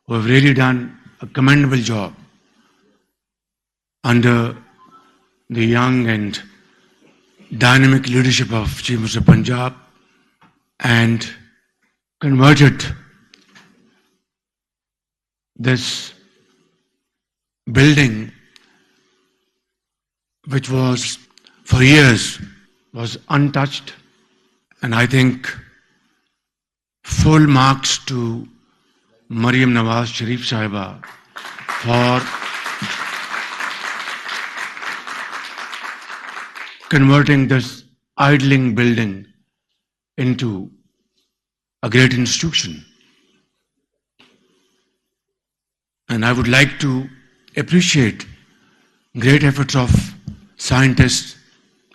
who have really done a commendable job under the young and dynamic leadership of Chief Minister of Punjab, and converted this building, which was for years was untouched. And I think full marks to Maryam Nawaz Sharif Sahiba for converting this idling building into a great institution. And I would like to appreciate great efforts of scientists,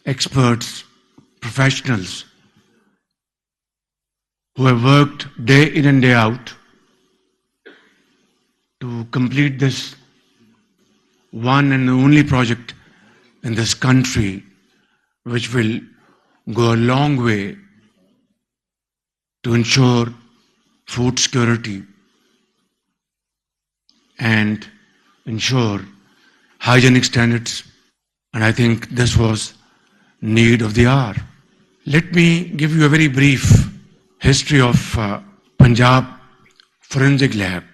experts, professionals who have worked day in and day out to complete this one and only project in this country, which will go a long way to ensure food security and ensure hygienic standards. And I think this was need of the hour. Let me give you a very brief history of Punjab Forensic Lab.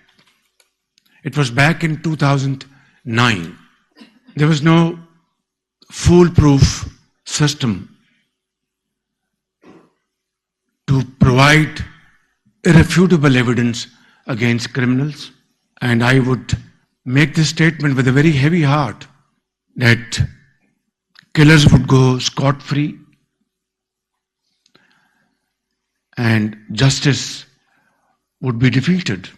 It was back in 2009. There was no foolproof system to provide irrefutable evidence against criminals. And I would make this statement with a very heavy heart that killers would go scot-free and justice would be defeated.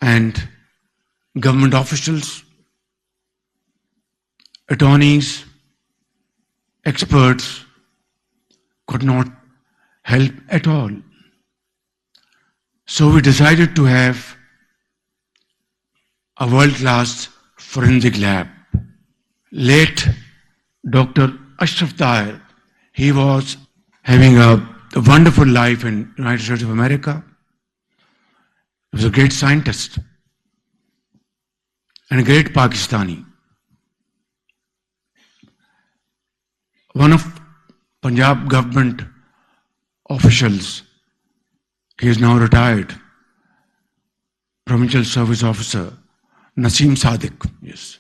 And government officials, attorneys, experts could not help at all. So we decided to have a world-class forensic lab. Late Dr. Ashraf Tahir, he was having a wonderful life in the United States of America. He was a great scientist and a great Pakistani. One of Punjab government officials, he is now retired, Provincial Service Officer, Naseem Sadiq. Yes.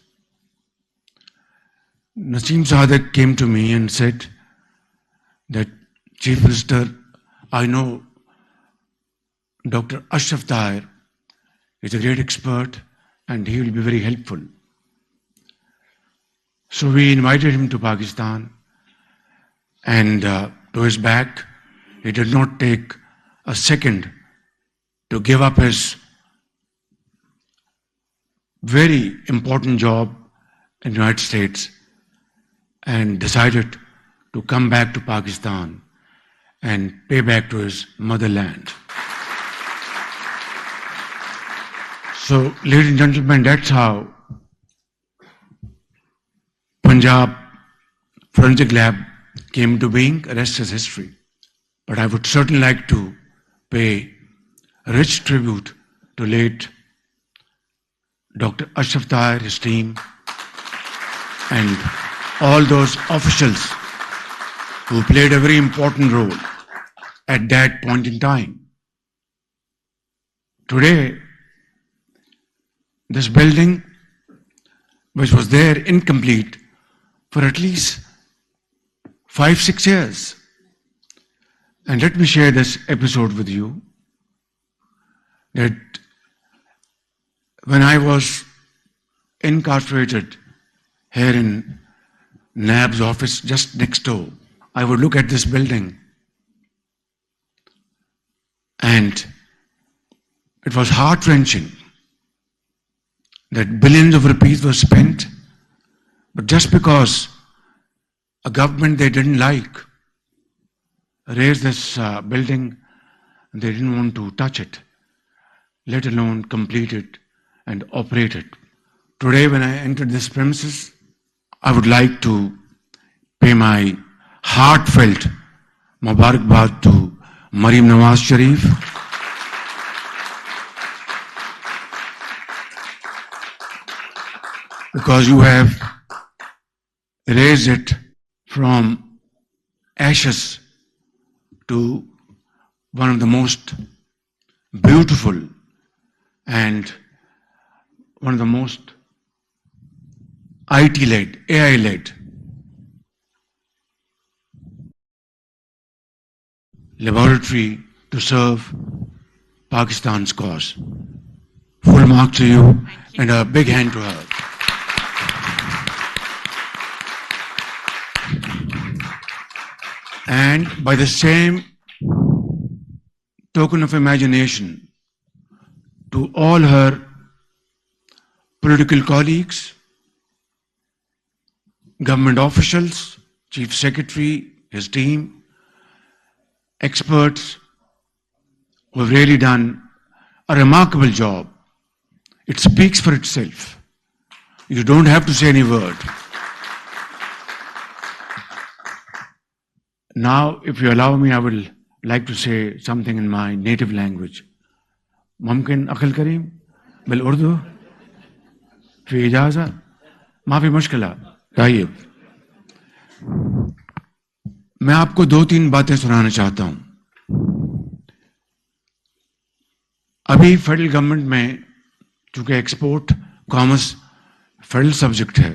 Naseem Sadiq came to me and said that, Chief Minister, I know Dr. Ashraf Tahir is a great expert and he will be very helpful. So we invited him to Pakistan, and to his back, he did not take a second to give up his very important job in the United States and decided to come back to Pakistan and pay back to his motherland. So, ladies and gentlemen, that's how Punjab Forensic Lab came into being. The rest is history. But I would certainly like to pay a rich tribute to late Dr. Ashraf Tahir, his team, and all those officials who played a very important role at that point in time. Today, this building, which was there incomplete for at least 5-6 years. And let me share this episode with you, that when I was incarcerated here in NAB's office just next door, I would look at this building and it was heart-wrenching that billions of rupees were spent, but just because a government they didn't like raised this building, they didn't want to touch it, let alone complete it and operate it. Today, when I entered this premises, I would like to pay my heartfelt Mubarakbad to Maryam Nawaz Sharif because you have raised it from ashes to one of the most beautiful and one of the most IT-led, AI-led laboratory to serve Pakistan's cause. Full mark to you and a big hand to her. And by the same token of imagination, to all her political colleagues, government officials, Chief Secretary, his team, experts who have really done a remarkable job. It speaks for itself. You don't have to say any word. Now, if you allow me, I would like to say something in my native language. ممكن أخل كريم بالأردو في إجازة ما في مشكلة. طيب میں آپ کو 2-3 باتیں سنانا چاہتا ہوں. ابھی فیڈرل گورنمنٹ میں چونکہ ایکسپورٹ کامرس فیڈرل سبجیکٹ ہے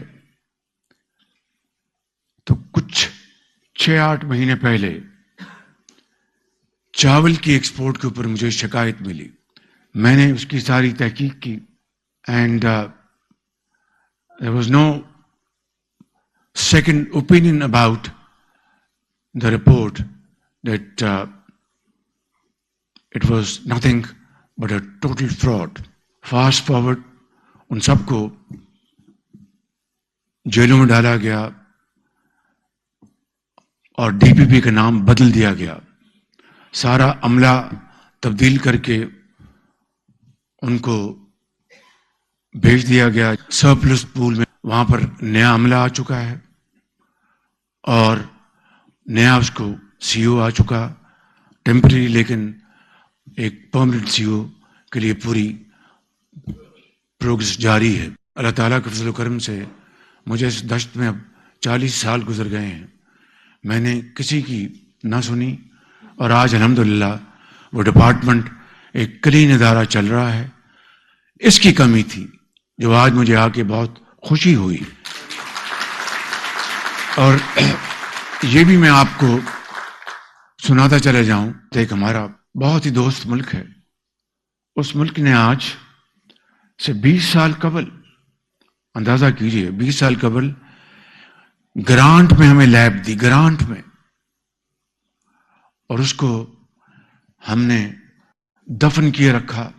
تو کچھ 6-8 مہینے پہلے چاول کی ایکسپورٹ کے اوپر مجھے شکایت ملی. میں نے اس کی ساری تحقیق کی and there was no second opinion about the report that it was nothing but a total fraud. Fast forward, ان سب کو جیلوں میں ڈالا گیا اور ڈی پی پی کا نام بدل دیا گیا. سارا عملہ تبدیل کر کے ان کو بھیج دیا گیا سرپلس پول میں. وہاں پر نیا عملہ آ چکا ہے اور نیا اس کو سی او آ چکا ٹیمپرری, لیکن ایک پرماننٹ سی او کے لیے پوری پروگرس جاری ہے. اللہ تعالیٰ کے فضل و کرم سے مجھے اس دشت میں اب 40 سال گزر گئے ہیں. میں نے کسی کی نہ سنی اور آج الحمدللہ وہ ڈپارٹمنٹ ایک کلین ادارہ چل رہا ہے. اس کی کمی تھی جو آج مجھے آ کے بہت خوشی ہوئی. اور یہ بھی میں آپ کو سناتا چلے جاؤں. ایک ہمارا بہت ہی دوست ملک ہے, اس ملک نے آج سے 20 سال قبل, اندازہ کیجئے 20 سال قبل گرانٹ میں ہمیں لیب دی, گرانٹ میں, اور اس کو ہم نے دفن کیے رکھا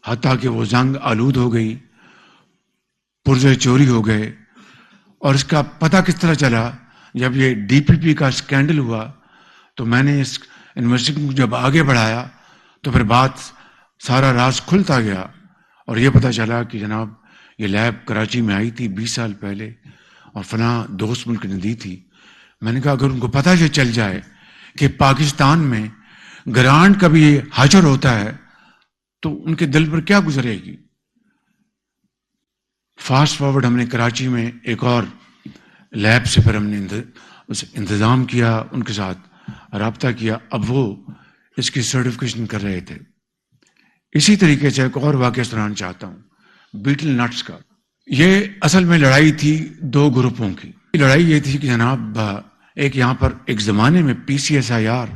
حتیٰ کہ وہ زنگ آلود ہو گئی, پرزے چوری ہو گئے. اور اس کا پتہ کس طرح چلا؟ جب یہ ڈی پی پی کا اسکینڈل ہوا تو میں نے اس یونیورسٹی کو جب آگے بڑھایا تو پھر بات سارا راز کھلتا گیا اور یہ پتہ چلا کہ جناب یہ لیب کراچی میں آئی تھی 20 سال پہلے اور فلاں دوست ملک نے دی تھی. میں نے کہا اگر ان کو پتہ یہ چل جائے کہ پاکستان میں گرانٹ کا بھی یہ حشر ہوتا ہے تو ان کے دل پر کیا گزرے گی. فاسٹ فارورڈ ہم نے کراچی میں ایک اور لیب سے پھر ہم نے انتظام کیا, ان کے ساتھ رابطہ کیا. اب وہ اس کی سرٹیفکیشن کر رہے تھے. اسی طریقے سے ایک اور واقعہ سنانا چاہتا ہوں بیٹل نٹس کا. یہ اصل میں لڑائی تھی 2 گروپوں کی. لڑائی یہ تھی کہ جناب ایک یہاں پر ایک زمانے میں P C S I R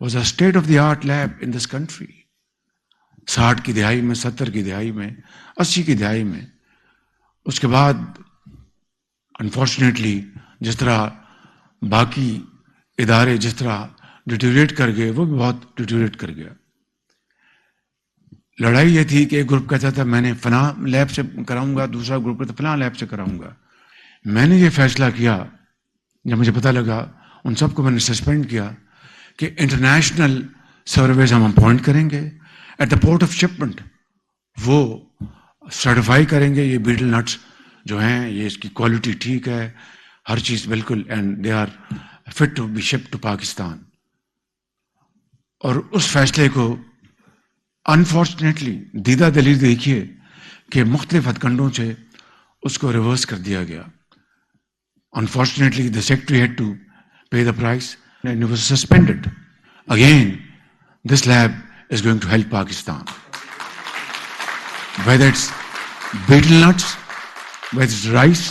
was a state of the art lab in this country. 60 کی دہائی میں, 70 کی دہائی میں, 80 کی دہائی میں. اس کے بعد انفارچونیٹلی جس طرح باقی ادارے جس طرح ڈیٹیوریٹ کر گئے وہ بھی بہت ڈیٹیوریٹ کر گیا. لڑائی یہ تھی کہ ایک گروپ کہتا تھا میں نے فلاں لیب سے کراؤں گا, دوسرا گروپ کہتا فلاں لیب سے کراؤں گا. میں نے یہ فیصلہ کیا جب مجھے پتہ لگا, ان سب کو میں نے سسپینڈ کیا کہ انٹرنیشنل سرویز ہم اپوائنٹ کریں گے at the port of shipment. وہ سرٹیفائی کریں گے یہ بیٹل نٹس جو ہیں یہ اس کی کوالٹی ٹھیک ہے, ہر چیز بالکل, and they are fit to be ship to Pakistan. اور اس فیصلے کو انفارچونیٹلی دیدہ دلیل دیکھیے کہ مختلف ہتھ کنڈوں سے اس کو ریورس کر دیا گیا. Unfortunately, the secretary had to pay the price and it was suspended. Again, this lab is going to help Pakistan. Whether it's betel nuts, whether it's rice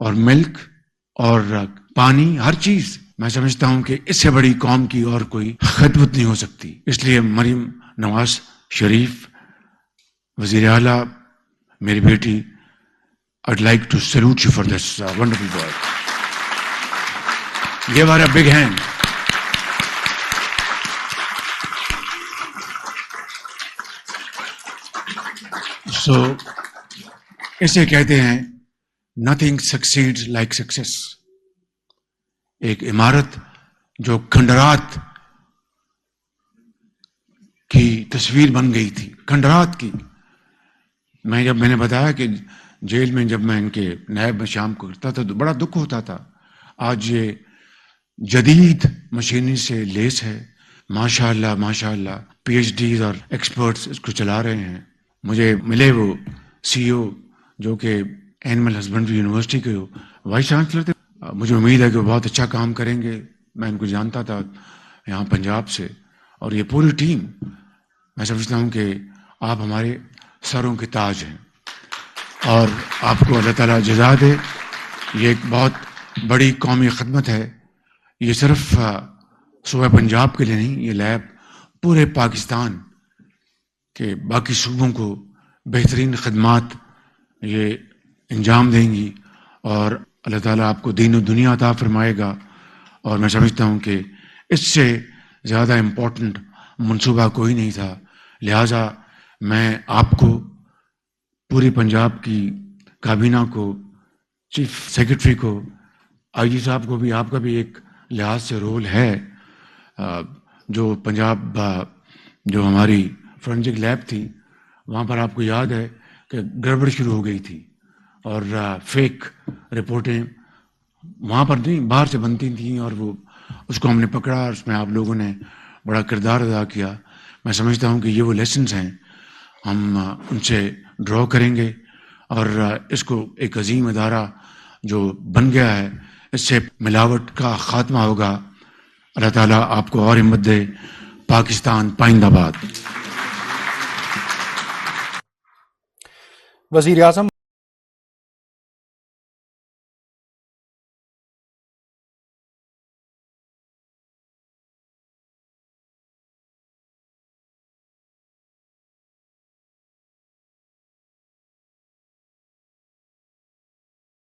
or milk or پانی, ہر چیز میں سمجھتا ہوں کہ اس سے بڑی قوم کی اور کوئی خدمت نہیں ہو سکتی. اس لیے مریم نواز شریف وزیر اعلیٰ, میری بیٹی, I'd like to salute you for this wonderful work. Give her a big hand. So, اسے کہتے ہیں nothing succeeds like success. ایک عمارت جو کھنڈرات کی تصویر بن گئی تھی, کھنڈرات کی. جب میں نے بتایا کہ جیل میں جب میں ان کے نائب میں شام کو کرتا تھا تو بڑا دکھ ہوتا تھا. آج یہ جدید مشینری سے لیس ہے, ماشاء اللہ ماشاء اللہ. پی ایچ ڈیز اور ایکسپرٹس اس کو چلا رہے ہیں. مجھے ملے وہ سی او جو کہ اینیمل ہسبنڈری یونیورسٹی کے وائس چانسلر تھے. مجھے امید ہے کہ وہ بہت اچھا کام کریں گے. میں ان کو جانتا تھا یہاں پنجاب سے, اور یہ پوری ٹیم, میں سمجھتا ہوں کہ آپ ہمارے سروں کے تاج ہیں اور آپ کو اللہ تعالیٰ جزا دے. یہ ایک بہت بڑی قومی خدمت ہے. یہ صرف صوبہ پنجاب کے لیے نہیں, یہ لیب پورے پاکستان کے باقی صوبوں کو بہترین خدمات یہ انجام دیں گی, اور اللہ تعالیٰ آپ کو دین و دنیا عطا فرمائے گا. اور میں سمجھتا ہوں کہ اس سے زیادہ امپورٹنٹ منصوبہ کوئی نہیں تھا. لہٰذا میں آپ کو, پوری پنجاب کی کابینہ کو, چیف سیکرٹری کو, آئی جی صاحب کو بھی, آپ کا بھی ایک لحاظ سے رول ہے. جو پنجاب جو ہماری فورنزک لیب تھی وہاں پر آپ کو یاد ہے کہ گڑبڑ شروع ہو گئی تھی اور فیک رپورٹیں وہاں پر نہیں باہر سے بنتی تھیں, اور وہ اس کو ہم نے پکڑا اور اس میں آپ لوگوں نے بڑا کردار ادا کیا. میں سمجھتا ہوں کہ یہ وہ لیسنز ہیں, ہم ان سے ڈرا کریں گے اور اس کو ایک عظیم ادارہ جو بن گیا ہے اس سے ملاوٹ کا خاتمہ ہوگا. اللہ تعالیٰ آپ کو اور ہمت دے. پاکستان پائندہ باد. وزیر اعظم